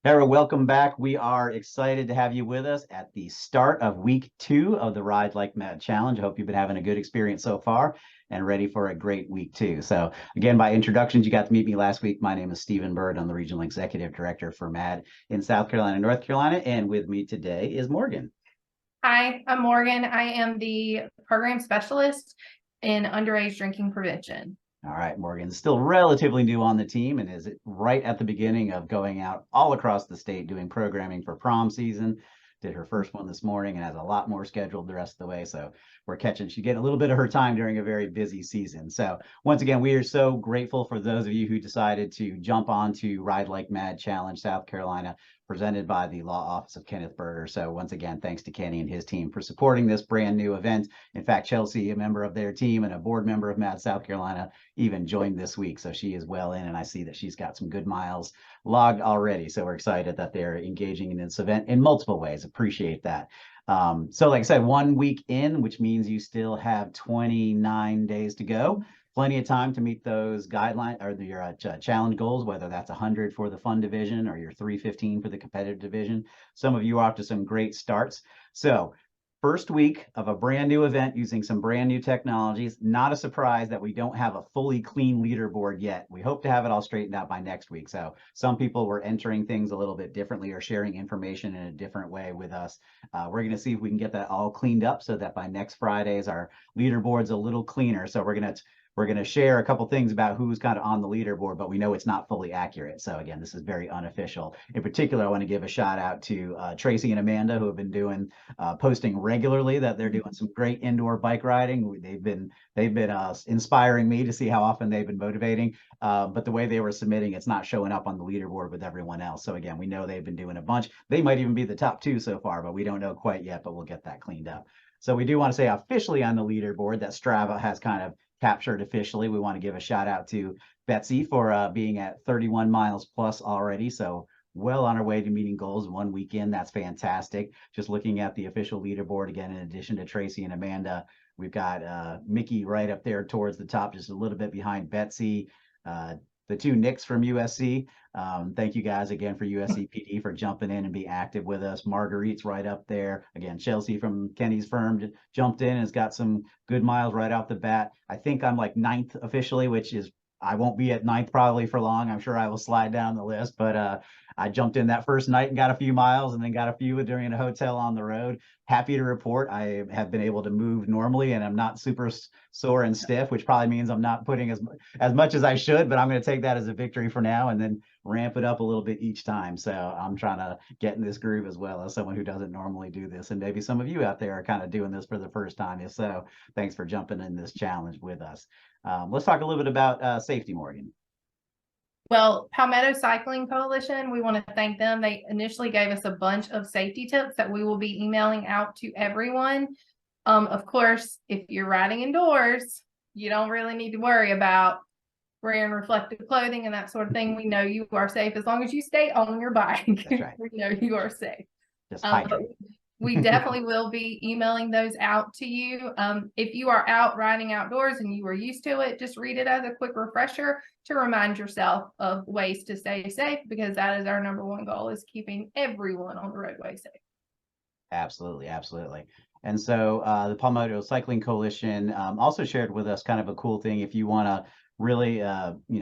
Tara, welcome back. We are excited to have you with us at the start of week 2 of the Ride Like Mad Challenge. I hope you've been having a good experience so far and ready for a great week 2. So again, by introductions, you got to meet me last week. My name is Stephen Bird. I'm the Regional Executive Director for MADD in South Carolina, North Carolina. And with me today is Morgan. Hi, I'm Morgan. I am the program specialist in underage drinking prevention. All right, Morgan's still relatively new on the team and is right at the beginning of going out all across the state doing programming for prom season. Did her first one this morning and has a lot more scheduled the rest of the way. So she's getting a little bit of her time during a very busy season. So once again, we are so grateful for those of you who decided to jump on to Ride Like Mad Challenge South Carolina, presented by the Law Office of Kenneth Berger. So once again, thanks to Kenny and his team for supporting this brand new event. In fact, Chelsea, a member of their team and a board member of MADD South Carolina, even joined this week. So she is well in, and I see that she's got some good miles logged already. So we're excited that they're engaging in this event in multiple ways. Appreciate that. So like I said, 1 week in, which means you still have 29 days to go. Plenty of time to meet those guidelines or your challenge goals, whether that's 100 for the fun division or your 315 for the competitive division. Some of you are off to some great starts. So first week of a brand new event using some brand new technologies. Not a surprise that we don't have a fully clean leaderboard yet. We hope to have it all straightened out by next week. So some people were entering things a little bit differently or sharing information in a different way with us. We're going to see if we can get that all cleaned up so that by next Fridays, our leaderboard's a little cleaner. So we're going to share a couple things about who's kind of on the leaderboard, but we know it's not fully accurate. So again, this is very unofficial. In particular, I want to give a shout out to Tracy and Amanda, who have been doing posting regularly that they're doing some great indoor bike riding. They've been inspiring me to see how often they've been motivating. But the way they were submitting, it's not showing up on the leaderboard with everyone else. So again, we know they've been doing a bunch. They might even be the top 2 so far, but we don't know quite yet. But we'll get that cleaned up. So we do want to say officially on the leaderboard that Strava has kind of captured officially. We want to give a shout out to Betsy for being at 31 miles plus already. So well on our way to meeting goals 1 weekend. That's fantastic. Just looking at the official leaderboard again, in addition to Tracy and Amanda, we've got Mickey right up there towards the top, just a little bit behind Betsy. The 2 Nicks from USC. Thank you guys again for USC PD for jumping in and be active with us. Marguerite's right up there. Again, Chelsea from Kenny's firm jumped in and has got some good miles right off the bat. I think I'm like 9th officially, which is I won't be at 9th probably for long. I'm sure I will slide down the list, but I jumped in that first night and got a few miles and then got a few during a hotel on the road. Happy to report I have been able to move normally and I'm not super sore and stiff, which probably means I'm not putting as much as I should, but I'm going to take that as a victory for now and then ramp it up a little bit each time. So I'm trying to get in this groove as well as someone who doesn't normally do this. And maybe some of you out there are kind of doing this for the first time. If so, thanks for jumping in this challenge with us. Let's talk a little bit about safety, Morgan. Well, Palmetto Cycling Coalition, we want to thank them. They initially gave us a bunch of safety tips that we will be emailing out to everyone. Of course, if you're riding indoors, you don't really need to worry about wearing reflective clothing and that sort of thing. We know you are safe as long as you stay on your bike. That's right. We know you are safe. Just hydrate. We definitely will be emailing those out to you. If you are out riding outdoors and you are used to it, just read it as a quick refresher to remind yourself of ways to stay safe, because that is our #1 goal, is keeping everyone on the roadway safe. Absolutely, absolutely. And so the Palmetto Cycling Coalition also shared with us kind of a cool thing. If you want to really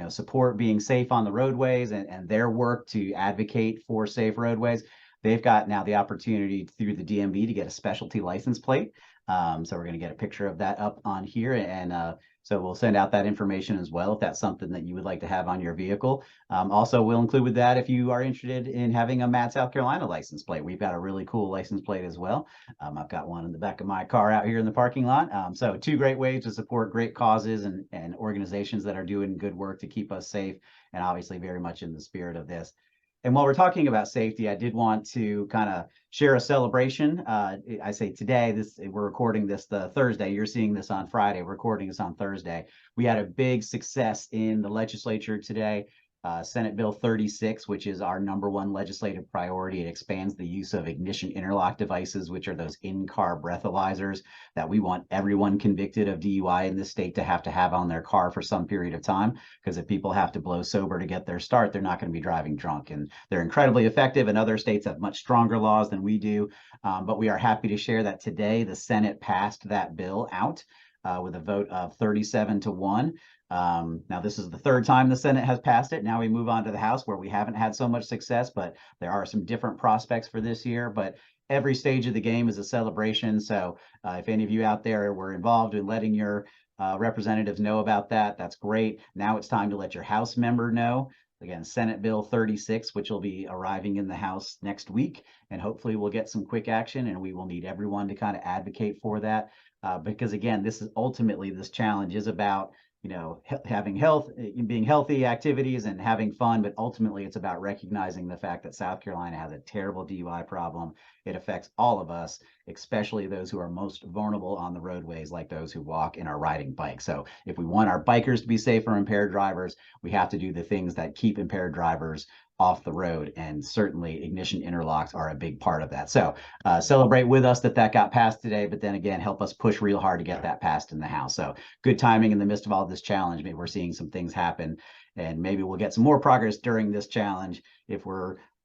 support being safe on the roadways and their work to advocate for safe roadways, they've got now the opportunity through the DMV to get a specialty license plate. So we're going to get a picture of that up on here. And so we'll send out that information as well if that's something that you would like to have on your vehicle. Also, we'll include with that if you are interested in having a MADD South Carolina license plate. We've got a really cool license plate as well. I've got one in the back of my car out here in the parking lot. So 2 great ways to support great causes and organizations that are doing good work to keep us safe, and obviously very much in the spirit of this. And while we're talking about safety, I did want to kind of share a celebration. I say today, we're recording this the Thursday. You're seeing this on Friday. We're recording this on Thursday. We had a big success in the legislature today. Senate Bill 36, which is our #1 legislative priority. It expands the use of ignition interlock devices, which are those in-car breathalyzers that we want everyone convicted of DUI in this state to have on their car for some period of time. Because if people have to blow sober to get their start, they're not going to be driving drunk. And they're incredibly effective, and other states have much stronger laws than we do. But we are happy to share that today the Senate passed that bill out with a vote of 37-1. Now, this is the third time the Senate has passed it. Now we move on to the House, where we haven't had so much success, but there are some different prospects for this year. But every stage of the game is a celebration. So if any of you out there were involved in letting your representatives know about that, that's great. Now it's time to let your House member know. Again, Senate Bill 36, which will be arriving in the House next week. And hopefully we'll get some quick action, and we will need everyone to kind of advocate for that. Because again, this challenge is about having being healthy activities and having fun, but ultimately it's about recognizing the fact that South Carolina has a terrible DUI problem. It affects all of us, especially those who are most vulnerable on the roadways, like those who walk and are riding bikes. So if we want our bikers to be safe for impaired drivers, we have to do the things that keep impaired drivers off the road, and certainly ignition interlocks are a big part of that. So celebrate with us that got passed today, but then again, help us push real hard to get that passed in the House. So good timing in the midst of all this challenge. Maybe we're seeing some things happen, and maybe we'll get some more progress during this challenge. If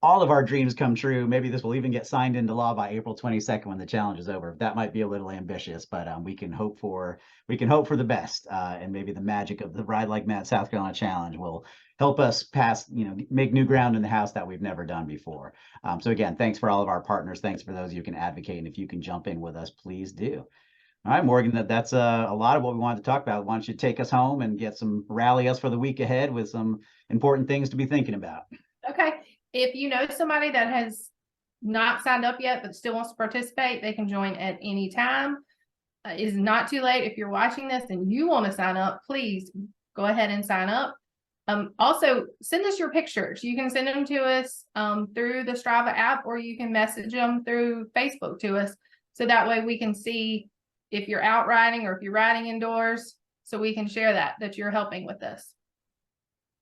all of our dreams come true, maybe this will even get signed into law by April 22nd when the challenge is over. That might be a little ambitious, but we can hope for the best, and maybe the magic of the Ride Like Mad South Carolina Challenge will help us make new ground in the House that we've never done before. So again, thanks for all of our partners. Thanks for those of you who can advocate. And if you can jump in with us, please do. All right, Morgan, that's a lot of what we wanted to talk about. Why don't you take us home and rally us for the week ahead with some important things to be thinking about. Okay. If you know somebody that has not signed up yet, but still wants to participate, they can join at any time. It's not too late. If you're watching this and you want to sign up, please go ahead and sign up. Also, send us your pictures. You can send them to us through the Strava app, or you can message them through Facebook to us. So that way we can see if you're out riding or if you're riding indoors, so we can share that you're helping with this.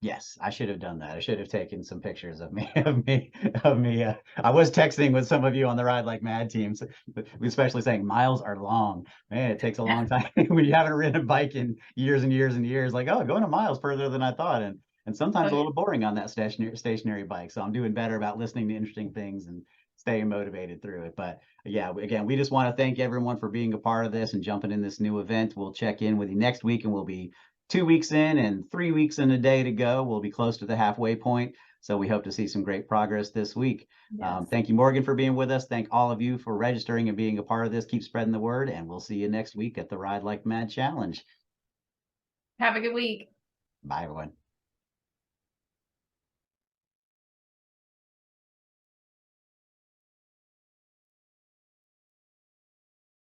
Yes, I should have done that. I should have taken some pictures of me. I was texting with some of you on the Ride Like Mad teams, especially saying miles are long. Man, it takes a long time when you haven't ridden a bike in years and years and years. Like, oh, going a mile's further than I thought, and sometimes a little boring on that stationary bike. So I'm doing better about listening to interesting things and staying motivated through it. But yeah, again, we just want to thank everyone for being a part of this and jumping in this new event. We'll check in with you next week, and we'll be 2 weeks in and 3 weeks and a day to go. We'll be close to the halfway point. So we hope to see some great progress this week. Yes. Thank you, Morgan, for being with us. Thank all of you for registering and being a part of this. Keep spreading the word, and we'll see you next week at the Ride Like Mad Challenge. Have a good week. Bye, everyone.